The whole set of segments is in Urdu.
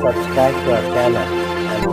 subscribe to our channel and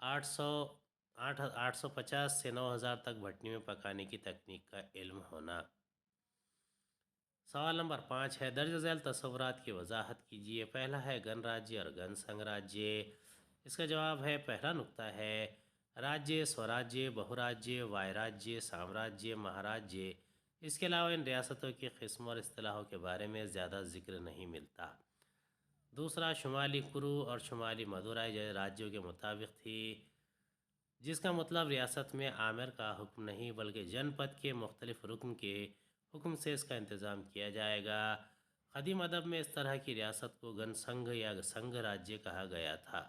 800 850 سے 9000 تک بھٹی میں پکانے کی تکنیک کا علم ہونا۔ سوال نمبر 5 ہے، درج ذیل تصورات کی وضاحت کیجیے۔ پہلا ہے گن راجیہ اور گن سنگھ راجیہ۔ اس کا جواب ہے، پہلا نقطہ ہے راجیہ، سوراجیہ، بہوراجیہ، وائے راجیہ، سامراجیہ، مہاراجیہ۔ اس کے علاوہ ان ریاستوں کی قسم اور اصطلاحوں کے بارے میں زیادہ ذکر نہیں ملتا۔ دوسرا، شمالی کرو اور شمالی مدورائی راجیوں کے مطابق تھی، جس کا مطلب ریاست میں آمر کا حکم نہیں بلکہ جن پد کے مختلف رکن کے حکم سے اس کا انتظام کیا جائے گا۔ قدیم ادب میں اس طرح کی ریاست کو گن سنگھ یا سنگھ راجیہ کہا گیا تھا۔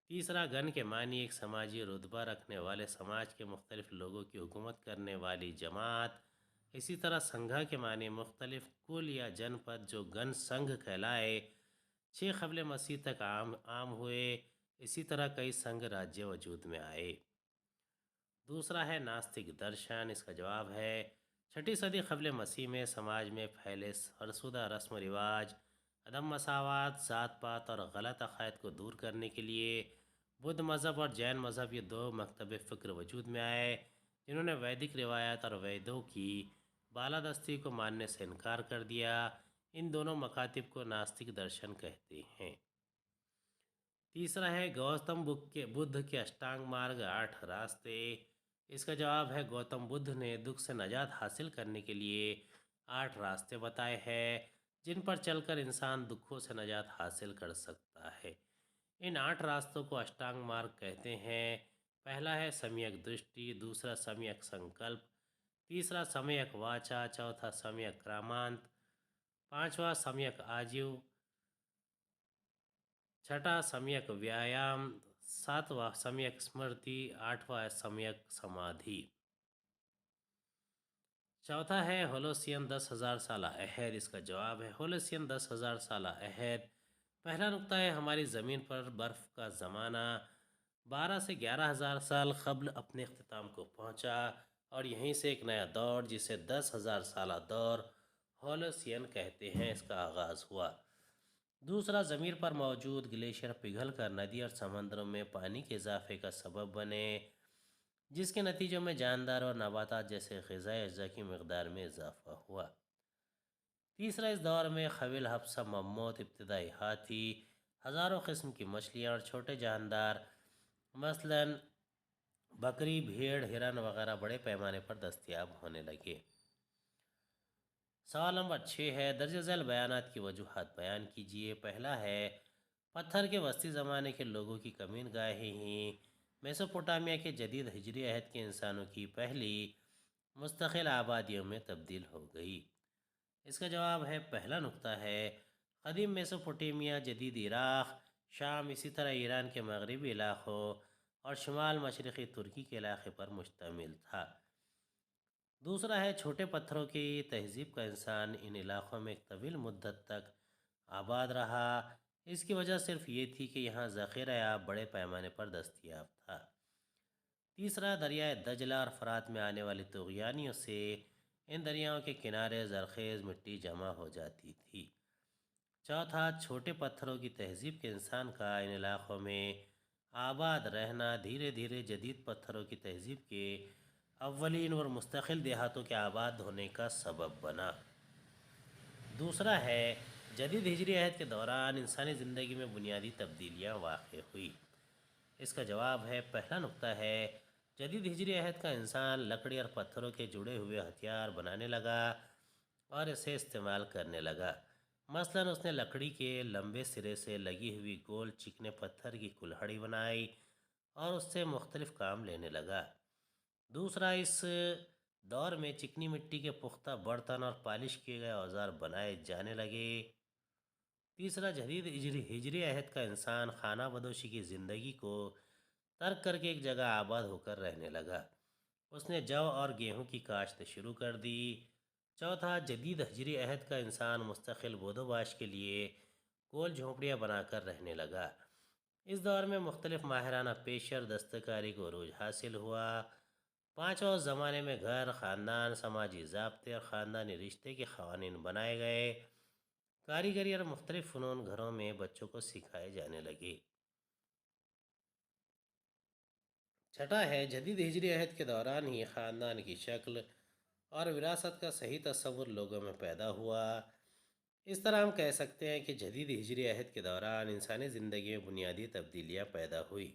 تیسرا، گن کے معنی ایک سماجی رتبہ رکھنے والے سماج کے مختلف لوگوں کی حکومت کرنے والی جماعت۔ اسی طرح سنگھا کے معنی مختلف کل یا جن پد جو گن سنگھ کہلائے 6 قبل مسیح تک عام ہوئے۔ اسی طرح کئی سنگھ راجیہ وجود میں آئے۔ دوسرا ہے ناستک درشن۔ اس کا جواب ہے، 6 صدی قبل مسیح میں سماج میں پھیلے فرسودہ رسم و رواج، عدم مساوات، ذات پات اور غلط عقائد کو دور کرنے کے لیے بدھ مذہب اور جین مذہب، یہ 2 مکتب فکر وجود میں آئے، جنہوں نے ویدک روایات اور ویدوں کی بالادستی کو ماننے سے انکار کر دیا۔ ان دونوں مکاتب کو ناستک درشن کہتے ہیں۔ تیسرا ہے گوتم بدھ کے اشٹانگ مارگ، 8 راستے۔ اس کا جواب ہے، گوتم بدھ نے دکھ سے نجات حاصل کرنے کے لیے 8 راستے بتائے ہیں، جن پر چل کر انسان دکھوں سے نجات حاصل کر سکتا ہے۔ ان 8 راستوں کو اشٹانگ مارگ کہتے ہیں۔ پہلا ہے سمیک درشٹی، دوسرا سمیک سنکلپ، تیسرا سمیک واچا، چوتھا سمیک کرامانت، پانچواں سمیک آجیو، چھٹا سمیک ویایام، ساتواں سمیک اسمرتی، آٹھواں سمیک سمادھی۔ چوتھا ہے ہولوسین 10,000 سالہ عہد۔ اس کا جواب ہے، ہولوسین 10,000 سالہ عہد۔ پہلا نقطہ ہے ہماری زمین پر برف کا زمانہ 12 سے 11,000 سال قبل اپنے اختتام کو پہنچا اور یہیں سے ایک نیا دور جسے 10,000 سالہ دور ہولوسین کہتے ہیں اس کا آغاز ہوا۔ دوسرا، زمین پر موجود گلیشیئر پگھل کر ندی اور سمندروں میں پانی کے اضافے کا سبب بنے، جس کے نتیجوں میں جاندار اور نباتات جیسے غذائی اجزاء کی مقدار میں اضافہ ہوا۔ تیسرا، اس دور میں قبیل حبسہ مموت، ابتدائی ہاتھی، ہزاروں قسم کی مچھلیاں اور چھوٹے جاندار مثلاً بکری، بھیڑ، ہرن وغیرہ بڑے پیمانے پر دستیاب ہونے لگے۔ سوال نمبر 6 ہے، درج ذیل بیانات کی وجوہات بیان کیجیے۔ پہلا ہے، پتھر کے وسطی زمانے کے لوگوں کی کمین گاہیں ہی میسوپوٹامیہ کے جدید ہجری عہد کے انسانوں کی پہلی مستقل آبادیوں میں تبدیل ہو گئی۔ اس کا جواب ہے، پہلا نقطہ ہے قدیم میسوپوٹامیہ جدید عراق، شام، اسی طرح ایران کے مغربی علاقوں اور شمال مشرقی ترکی کے علاقے پر مشتمل تھا۔ دوسرا ہے، چھوٹے پتھروں کی تہذیب کا انسان ان علاقوں میں ایک طویل مدت تک آباد رہا۔ اس کی وجہ صرف یہ تھی کہ یہاں ذخیرہ آب بڑے پیمانے پر دستیاب تھا۔ تیسرا، دریائے دجلہ اور فرات میں آنے والی طغیانیوں سے ان دریاؤں کے کنارے زرخیز مٹی جمع ہو جاتی تھی۔ چوتھا، چھوٹے پتھروں کی تہذیب کے انسان کا ان علاقوں میں آباد رہنا دھیرے دھیرے جدید پتھروں کی تہذیب کے اولین اور مستقل دیہاتوں کے آباد ہونے کا سبب بنا۔ دوسرا ہے، جدید ہجری عہد کے دوران انسانی زندگی میں بنیادی تبدیلیاں واقع ہوئی۔ اس کا جواب ہے، پہلا نقطہ ہے جدید ہجری عہد کا انسان لکڑی اور پتھروں کے جڑے ہوئے ہتھیار بنانے لگا اور اسے استعمال کرنے لگا۔ مثلاً اس نے لکڑی کے لمبے سرے سے لگی ہوئی گول چکنے پتھر کی کلہڑی بنائی اور اس سے مختلف کام لینے لگا۔ دوسرا، اس دور میں چکنی مٹی کے پختہ برتن اور پالش کیے گئے اوزار بنائے جانے لگے۔ تیسرا، جدید ہجری عہد کا انسان خانہ بدوشی کی زندگی کو ترک کر کے ایک جگہ آباد ہو کر رہنے لگا۔ اس نے جو اور گیہوں کی کاشت شروع کر دی۔ چوتھا، جدید ہجری عہد کا انسان مستقل بود و باش کے لیے گول جھونپڑیاں بنا کر رہنے لگا۔ اس دور میں مختلف ماہرانہ پیشر دستکاری کو عروج حاصل ہوا۔ پانچواں، اس زمانے میں گھر، خاندان، سماجی ضابطے اور خاندانی رشتے کے قوانین بنائے گئے۔ کاریگری اور مختلف فنون گھروں میں بچوں کو سکھائے جانے لگے۔ چھٹا ہے جدید ہجری عہد کے دوران ہی خاندان کی شکل اور وراثت کا صحیح تصور لوگوں میں پیدا ہوا۔ اس طرح ہم کہہ سکتے ہیں کہ جدید ہجری عہد کے دوران انسانی زندگی میں بنیادی تبدیلیاں پیدا ہوئی۔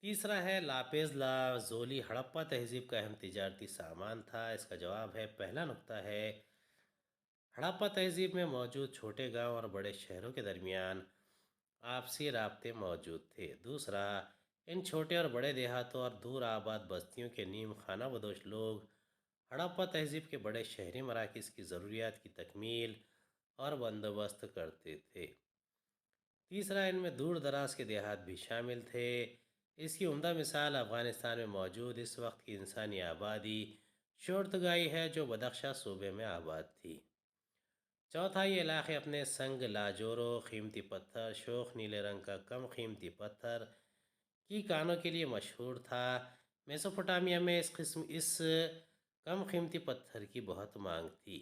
تیسرا ہے لاپیز لازولی ہڑپا تہذیب کا اہم تجارتی سامان تھا۔ اس کا جواب ہے، پہلا نقطہ ہے ہڑپا تہذیب میں موجود چھوٹے گاؤں اور بڑے شہروں کے درمیان آپسی رابطے موجود تھے۔ دوسرا، ان چھوٹے اور بڑے دیہاتوں اور دور آباد بستیوں کے نیم خانہ بدوش لوگ ہڑپا تہذیب کے بڑے شہری مراکز کی ضروریات کی تکمیل اور بندوبست کرتے تھے۔ تیسرا، ان میں دور دراز کے دیہات بھی شامل تھے۔ اس کی عمدہ مثال افغانستان میں موجود اس وقت کی انسانی آبادی شورتگائی ہے، جو بدخشاں صوبے میں آباد تھی۔ چوتھا، یہ علاقے اپنے سنگ لاجورو، قیمتی پتھر، شوخ نیلے رنگ کا کم قیمتی پتھر کی کانوں کے لیے مشہور تھا۔ میسوپوٹامیہ میں اس کم قیمتی پتھر کی بہت مانگ تھی۔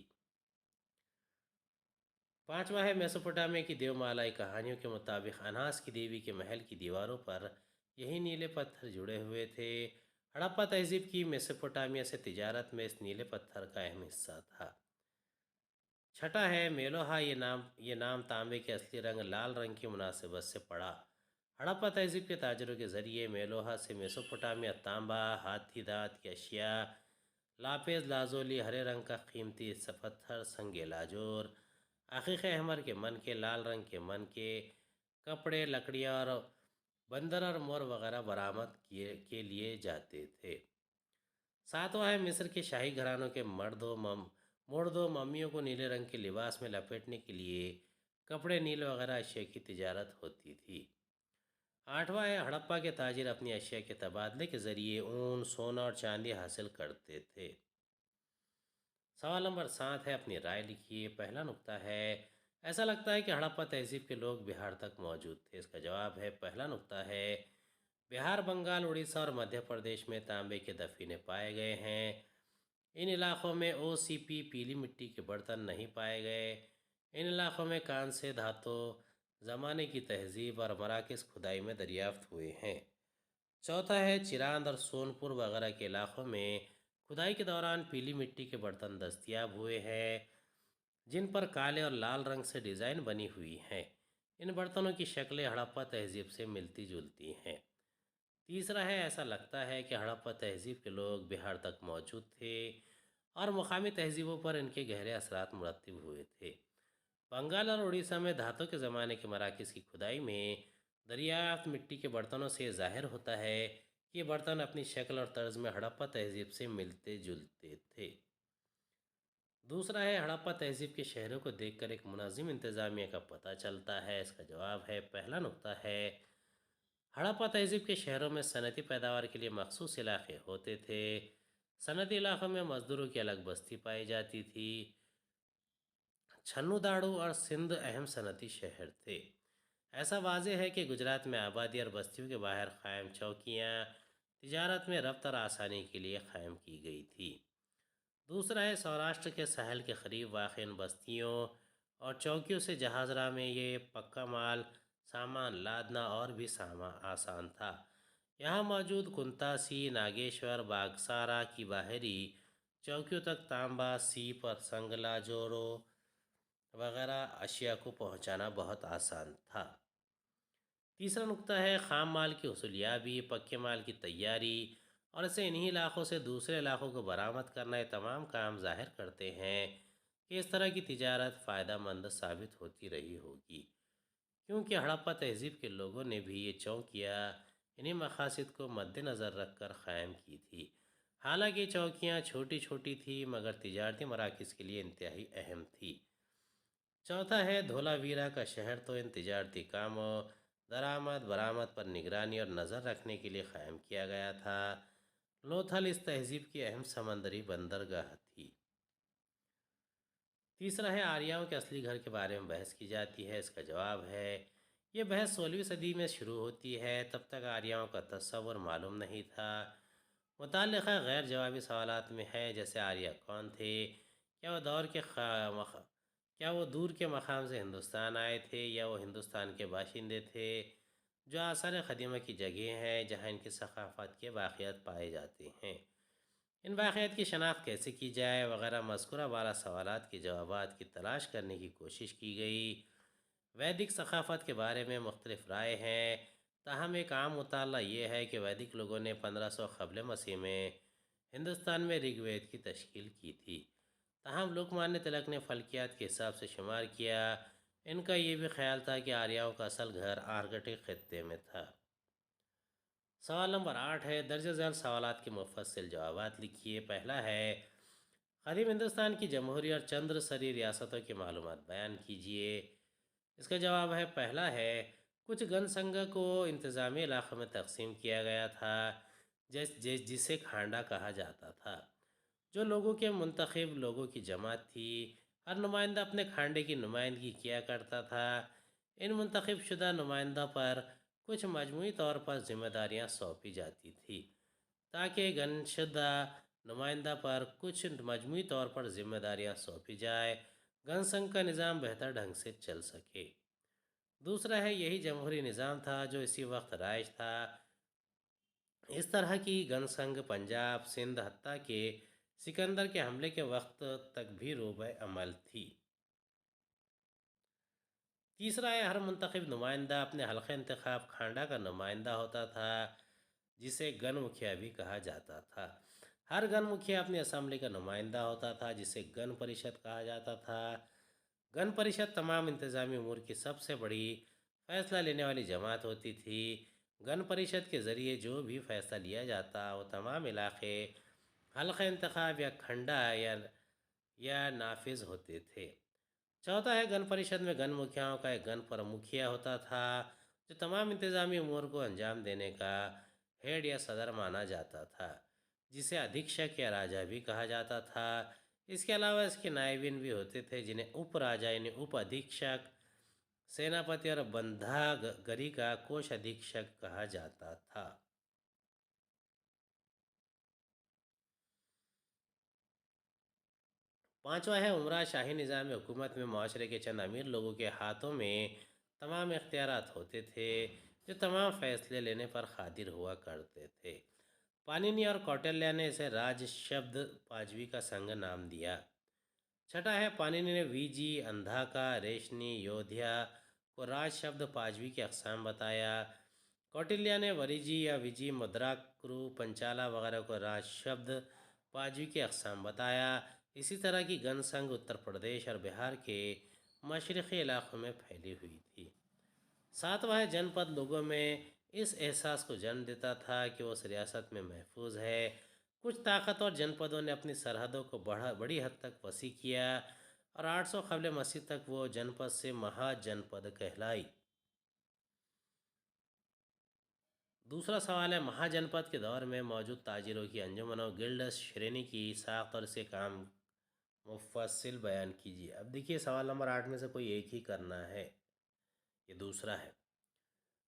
پانچواں ہے، میسوپوٹامیہ کی دیومالائی کہانیوں کے مطابق اناس کی دیوی کے محل کی دیواروں پر یہی نیلے پتھر جڑے ہوئے تھے۔ ہڑپا تہذیب کی میسوپوٹامیہ سے تجارت میں اس نیلے پتھر کا اہم حصہ تھا۔ چھٹا ہے میلوہا، یہ نام تانبے کے اصلی رنگ لال رنگ کی مناسبت سے پڑا۔ ہڑپا تہذیب کے تاجروں کے ذریعے میلوہا سے میسوپوٹامیہ تانبا، ہاتھی دانت کی اشیاء، لاپیز لازولی ہرے رنگ کا قیمتی پتھر، سنگ لاجور، عقیق احمر کے منکے، لال رنگ کے منکے، کپڑے، لکڑیاں اور بندر اور مور وغیرہ برآمد کے لیے جاتے تھے۔ ساتواں ہے مصر کے شاہی گھرانوں کے مرد و ممیوں کو نیلے رنگ کے لباس میں لپیٹنے کے لیے کپڑے، نیل وغیرہ اشیاء کی تجارت ہوتی تھی۔ آٹھواں ہے ہڑپا کے تاجر اپنی اشیاء کے تبادلے کے ذریعے اون، سونا اور چاندی حاصل کرتے تھے۔ سوال نمبر 7 ہے، اپنی رائے لکھیے۔ پہلا نقطہ ہے، ایسا لگتا ہے کہ ہڑپا تہذیب کے لوگ بہار تک موجود تھے۔ اس کا جواب ہے، پہلا نقطہ ہے، بہار، بنگال، اڑیسہ اور مدھیہ پردیش میں تانبے کے دفینے پائے گئے ہیں۔ ان علاقوں میں پیلی مٹی کے برتن نہیں پائے گئے۔ ان علاقوں میں کانسے دھاتوں زمانے کی تہذیب اور مراکز کھدائی میں دریافت ہوئے ہیں۔ چوتھا ہے، چراند اور سونپور وغیرہ کے علاقوں میں کھدائی کے دوران پیلی مٹی کے برتن دستیاب ہوئے ہیں، جن پر کالے اور لال رنگ سے ڈیزائن بنی ہوئی ہیں۔ ان برتنوں کی شکلیں ہڑپا تہذیب سے ملتی جلتی ہیں۔ تیسرا ہے، ایسا لگتا ہے کہ ہڑپا تہذیب کے لوگ بہار تک موجود تھے اور مقامی تہذیبوں پر ان کے گہرے اثرات مرتب ہوئے تھے۔ بنگال اور اڑیسہ میں دھاتوں کے زمانے کے مراکز کی کھدائی میں دریافت مٹی کے برتنوں سے ظاہر ہوتا ہے کہ یہ برتن اپنی شکل اور طرز میں ہڑپا تہذیب سے ملتے جلتے تھے۔ دوسرا ہے، ہڑپا تہذیب کے شہروں کو دیکھ کر ایک منظم انتظامیہ کا پتہ چلتا ہے۔ اس کا جواب ہے، پہلا نقطہ ہے، ہڑپا تہذیب کے شہروں میں صنعتی پیداوار کے لیے مخصوص علاقے ہوتے تھے۔ صنعتی علاقوں میں مزدوروں کی الگ بستی پائی جاتی تھی۔ چھنو داڑو اور سندھ اہم صنعتی شہر تھے۔ ایسا واضح ہے کہ گجرات میں آبادی اور بستیوں کے باہر قائم چوکیاں تجارت میں رفت اور آسانی کے لیے قائم کی گئی تھی۔ دوسرا ہے، سوراشٹر کے ساحل کے قریب واقع ان بستیوں اور چوکیوں سے جہاز راہ میں یہ پکا مال سامان لادنا اور بھی آسان تھا۔ یہاں موجود کنتاسی، ناگیشور، باگسارا کی باہری چوکیوں تک تانبا، سیپ اور سنگ لاجورو وغیرہ اشیاء کو پہنچانا بہت آسان تھا۔ تیسرا نقطہ ہے، خام مال کی حصولیابی، پکے مال کی تیاری اور اسے انہی علاقوں سے دوسرے علاقوں کو برآمد کرنا، یہ تمام کام ظاہر کرتے ہیں کہ اس طرح کی تجارت فائدہ مند ثابت ہوتی رہی ہوگی، کیونکہ ہڑپا تہذیب کے لوگوں نے بھی یہ چوکیاں انہی مقاصد کو مد نظر رکھ کر قائم کی تھی۔ حالانکہ چوکیاں چھوٹی چھوٹی تھیں، مگر تجارتی مراکز کے لیے انتہائی اہم تھی۔ چوتھا ہے، دھولا ویرا کا شہر تو ان تجارتی کاموں، درآمد برآمد پر نگرانی اور نظر رکھنے کے لیے قائم کیا گیا تھا۔ لوتھل اس تہذیب کی اہم سمندری بندرگاہ تھی۔ تیسرا ہے، آریاؤں کے اصلی گھر کے بارے میں بحث کی جاتی ہے۔ اس کا جواب ہے، یہ بحث 16ویں صدی میں شروع ہوتی ہے۔ تب تک آریاؤں کا تصور معلوم نہیں تھا۔ متعلقہ غیر جوابی سوالات میں ہے، جیسے آریہ کون تھے، کیا وہ دور کے مقام سے ہندوستان آئے تھے یا وہ ہندوستان کے باشندے تھے، جو آثار قدیمہ کی جگہ ہیں جہاں ان کی ثقافت کے واقعات پائے جاتے ہیں۔ ان واقعات کی شناخت کیسے کی جائے وغیرہ مذکورہ بارہ سوالات کے جوابات کی تلاش کرنے کی کوشش کی گئی۔ ویدک ثقافت کے بارے میں مختلف رائے ہیں، تاہم ایک عام مطالعہ یہ ہے کہ ویدک لوگوں نے 1500 قبل مسیح میں ہندوستان میں رگ وید کی تشکیل کی تھی، تاہم لوکمانیہ تلک نے فلکیات کے حساب سے شمار کیا۔ ان کا یہ بھی خیال تھا کہ آریاؤں کا اصل گھر آرکٹک خطے میں تھا۔ سوال نمبر 8 ہے، درج ذیل سوالات کے مفصل جوابات لکھیے۔ پہلا ہے، قدیم ہندوستان کی جمہوری اور چندر سری ریاستوں کی معلومات بیان کیجیے۔ اس کا جواب ہے، پہلا ہے، کچھ گن سنگھ کو انتظامی علاقوں میں تقسیم کیا گیا تھا جسے کھانڈا کہا جاتا تھا، جو لوگوں کے منتخب لوگوں کی جماعت تھی۔ ہر نمائندہ اپنے کھانڈے کی نمائندگی کیا کرتا تھا۔ ان منتخب شدہ نمائندوں پر کچھ مجموعی طور پر ذمہ داریاں سونپی جاتی تھیں، تاکہ گن شدہ نمائندہ پر کچھ مجموعی طور پر ذمہ داریاں سونپی جائے، گن سنگھ کا نظام بہتر ڈھنگ سے چل سکے۔ دوسرا ہے، یہی جمہوری نظام تھا جو اسی وقت رائج تھا۔ اس طرح کی گن سنگھ پنجاب، سندھ حتیٰ کہ سکندر کے حملے کے وقت تک بھی روبہ عمل تھی۔ تیسرا ہے، ہر منتخب نمائندہ اپنے حلقہ انتخاب کھانڈا کا نمائندہ ہوتا تھا، جسے گن مکھیا بھی کہا جاتا تھا۔ ہر گن مکھیا اپنی اسمبلی کا نمائندہ ہوتا تھا، جسے گن پریشد کہا جاتا تھا۔ گن پریشد تمام انتظامی امور کی سب سے بڑی فیصلہ لینے والی جماعت ہوتی تھی۔ گن پریشد کے ذریعے جو بھی فیصلہ لیا جاتا وہ تمام علاقے حلقہ انتخاب یا کھنڈا یا نافذ ہوتے تھے۔ چوتھا ہے، گن پریشد میں گن مکھیاؤں کا ایک گن پرمکھیا ہوتا تھا، جو تمام انتظامی امور کو انجام دینے کا ہیڈ یا صدر مانا جاتا تھا، جسے ادھیکشک یا راجا بھی کہا جاتا تھا۔ اس کے علاوہ اس کے نائبین بھی ہوتے تھے، جنہیں اپ راجا یعنی اپ ادھیکشک، سیناپتی اور بندھا گری کا کوش ادھیکشک کہا جاتا تھا۔ پانچواں ہے، امراء شاہی نظام حکومت میں معاشرے کے چند امیر لوگوں کے ہاتھوں میں تمام اختیارات ہوتے تھے، جو تمام فیصلے لینے پر قادر ہوا کرتے تھے۔ پانینی اور کوٹلیہ نے اسے راج شبد پاجوی کا سنگ نام دیا۔ چھٹا ہے، پانینی نے ویجی، اندھاکا، ریشنی، یودھیا کو راج شبد پاجوی کی اقسام بتایا۔ کوٹلیہ نے وریجی یا ویجی، مدراکرو، پنچالا وغیرہ کو راج شبد پاجوی کی اقسام بتایا۔ اسی طرح کی گن سنگھ اتر پردیش اور بہار کے مشرقی علاقوں میں پھیلی ہوئی تھی۔ ساتواں ہے، جن پد لوگوں میں اس احساس کو جنم دیتا تھا کہ وہ اس ریاست میں محفوظ ہے۔ کچھ طاقتور جن پدوں نے اپنی سرحدوں کو بڑی حد تک وسیع کیا اور 800 قبل مسیح تک وہ جن پد سے مہا جن پد کہلائی۔ دوسرا سوال ہے، مہا جن پد کے دور میں موجود تاجروں کی انجمنوں گلڈس شرینی کی ساخت اور اسے کام مفصل بیان کیجیے۔ اب دیکھیے، سوال نمبر 8 میں سے کوئی ایک ہی کرنا ہے، یہ دوسرا ہے۔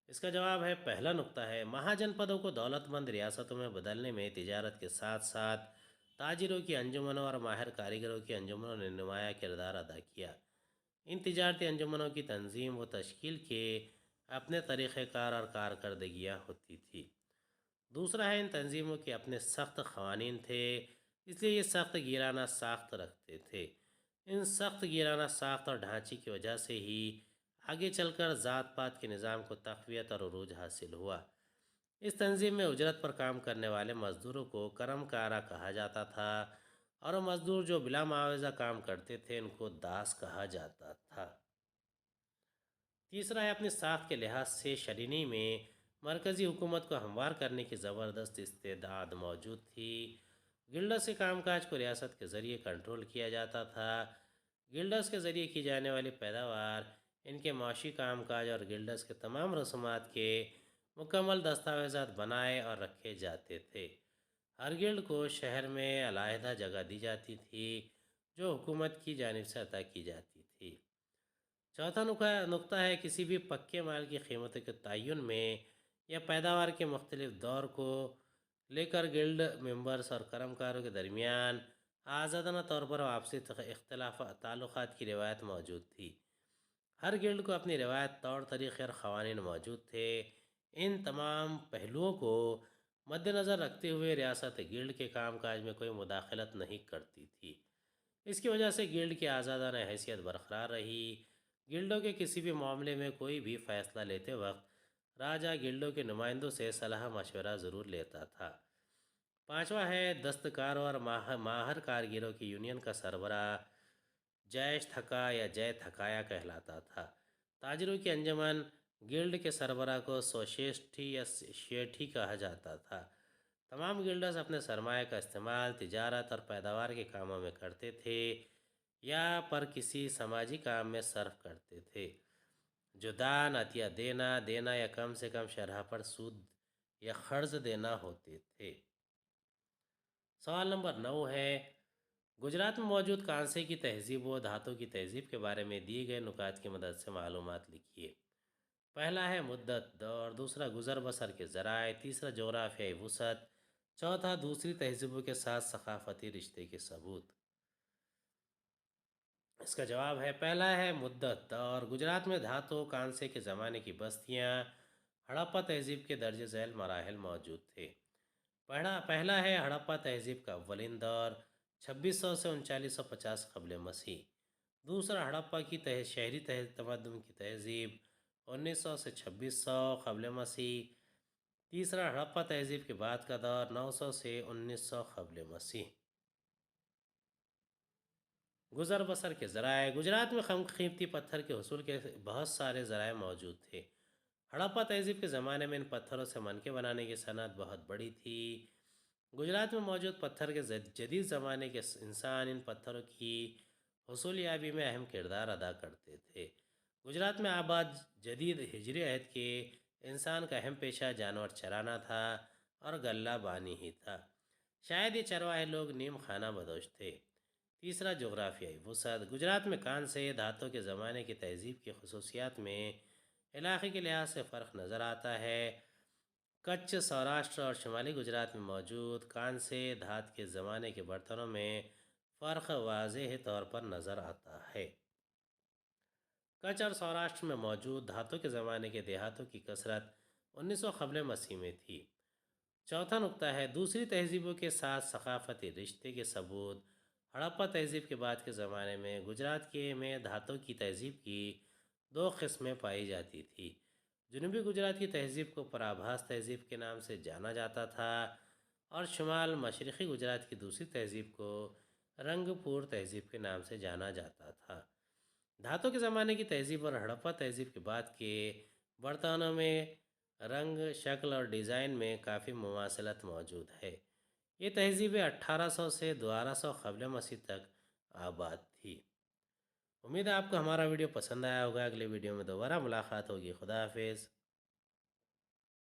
اس کا جواب ہے، پہلا نقطہ ہے، مہا جن پدوں کو دولت مند ریاستوں میں بدلنے میں تجارت کے ساتھ ساتھ تاجروں کی انجمنوں اور ماہر کاریگروں کی انجمنوں نے نمایاں کردار ادا کیا۔ ان تجارتی انجمنوں کی تنظیم و تشکیل کے اپنے طریقہ کار اور کارکردگیاں ہوتی تھی۔ دوسرا ہے، ان تنظیموں کے اپنے سخت قوانین تھے، اس لیے یہ سخت گیرانہ ساخت رکھتے تھے۔ ان سخت گیرانہ ساخت اور ڈھانچے کی وجہ سے ہی آگے چل کر ذات پات کے نظام کو تقویت اور عروج حاصل ہوا۔ اس تنظیم میں اجرت پر کام کرنے والے مزدوروں کو کرم کارا کہا جاتا تھا، اور وہ مزدور جو بلا معاوضہ کام کرتے تھے ان کو داس کہا جاتا تھا۔ تیسرا ہے، اپنی ساخت کے لحاظ سے شرینی میں مرکزی حکومت کو ہموار کرنے کی زبردست استعداد موجود تھی۔ گلڈس کے کام کاج کو ریاست کے ذریعے کنٹرول کیا جاتا تھا۔ گلڈس کے ذریعے کی جانے والی پیداوار، ان کے معاشی کام کاج اور گلڈس کے تمام رسومات کے مکمل دستاویزات بنائے اور رکھے جاتے تھے۔ ہر گلڈ کو شہر میں علیحدہ جگہ دی جاتی تھی، جو حکومت کی جانب سے عطا کی جاتی تھی۔ چوتھا نقطہ ہے، کسی بھی پکے مال کی قیمتوں کے تعین میں یا پیداوار کے مختلف دور کو لے کر گلڈ ممبرز اور کرم کاروں کے درمیان آزادانہ طور پر آپسی تعلقات کی روایت موجود تھی۔ ہر گلڈ کو اپنی روایت، طور طریقے اور قوانین موجود تھے۔ ان تمام پہلوؤں کو مد نظر رکھتے ہوئے ریاست گلڈ کے کام کاج میں کوئی مداخلت نہیں کرتی تھی۔ اس کی وجہ سے گلڈ کی آزادانہ حیثیت برقرار رہی۔ گلڈوں کے کسی بھی معاملے میں کوئی بھی فیصلہ لیتے وقت راجہ گلڈوں کے نمائندوں سے صلاح مشورہ ضرور لیتا تھا۔ پانچواں ہے دستکاروں اور ماہر کارگروں کی یونین کا سربراہ جیش تھکا یا جے تھکایا کہلاتا تھا۔ تاجروں کی انجمن گلڈ کے سربراہ کو سوشیسٹی یا شیٹھی کہا جاتا تھا۔ تمام گلڈز اپنے سرمایہ کا استعمال تجارت اور پیداوار کے کاموں میں کرتے تھے یا پر کسی سماجی کام میں صرف کرتے تھے، جو دان عطیہ دینا یا کم سے کم شرح پر سود یا قرض دینا ہوتے تھے۔ سوال نمبر 9 ہے، گجرات میں موجود کانسے کی تہذیب و دھاتوں کی تہذیب کے بارے میں دیے گئے نکات کی مدد سے معلومات لکھیے۔ پہلا ہے مدت دور، دوسرا گزر بسر کے ذرائع، تیسرا جغرافیائی وسعت، چوتھا دوسری تہذیبوں کے ساتھ ثقافتی رشتے کے ثبوت۔ اس کا جواب ہے پہلا ہے مدت دور۔ گجرات میں دھاتوں کانسے کے زمانے کی بستیاں ہڑپا تہذیب کے درج ذیل مراحل موجود تھے۔ پہلا ہے ہڑپا تہذیب کا اولین دور 2600 سے 3950 قبل مسیح۔ دوسرا ہڑپا کی شہری تمدن کی تہذیب 1900 سے 2600 قبل مسیح۔ تیسرا ہڑپا تہذیب کے بعد کا دور 900 سے 1900 قبل مسیح۔ گزر بسر کے ذرائع، گجرات میں قیمتی پتھر کے حصول کے بہت سارے ذرائع موجود تھے۔ ہڑپا تہذیب کے زمانے میں ان پتھروں سے منقے بنانے کی صنعت بہت بڑی تھی۔ گجرات میں موجود پتھر کے جدید زمانے کے انسان ان پتھروں کی حصولیابی میں اہم کردار ادا کرتے تھے۔ گجرات میں آباد جدید ہجری عہد کے انسان کا اہم پیشہ جانور چرانا تھا اور غلہ بانی ہی تھا۔ شاید یہ چرواہے لوگ نیم خانہ بدوش تھے۔ تیسرا جغرافیائی وسعت، گجرات میں کانسے دھاتوں کے زمانے کی تہذیب کی خصوصیات میں علاقے کے لحاظ سے فرق نظر آتا ہے۔ کچھ، سوراشٹر اور شمالی گجرات میں موجود کانسے دھات کے زمانے کے برتنوں میں فرق واضح طور پر نظر آتا ہے۔ کچھ اور سوراشٹر میں موجود دھاتوں کے زمانے کے دیہاتوں کی کثرت 1900 قبل مسیح میں تھی۔ چوتھا نقطہ ہے دوسری تہذیبوں کے ساتھ ثقافتی رشتے کے ثبوت۔ ہڑپا تہذیب کے بعد کے زمانے میں گجرات میں دھاتوں کی تہذیب کی دو قسمیں پائی جاتی تھی۔ جنوبی گجرات کی تہذیب کو پرابھاس تہذیب کے نام سے جانا جاتا تھا اور شمال مشرقی گجرات کی دوسری تہذیب کو رنگ پور تہذیب کے نام سے جانا جاتا تھا۔ دھاتوں کے زمانے کی تہذیب اور ہڑپا تہذیب کے بعد کے برتنوں میں رنگ، شکل اور ڈیزائن میں کافی مماثلت موجود ہے۔ یہ تہذیبیں 1800 سے 1200 قبل مسیح تک آباد تھی۔ امید ہے آپ کو ہمارا ویڈیو پسند آیا ہوگا۔ اگلے ویڈیو میں دوبارہ ملاقات ہوگی۔ خدا حافظ۔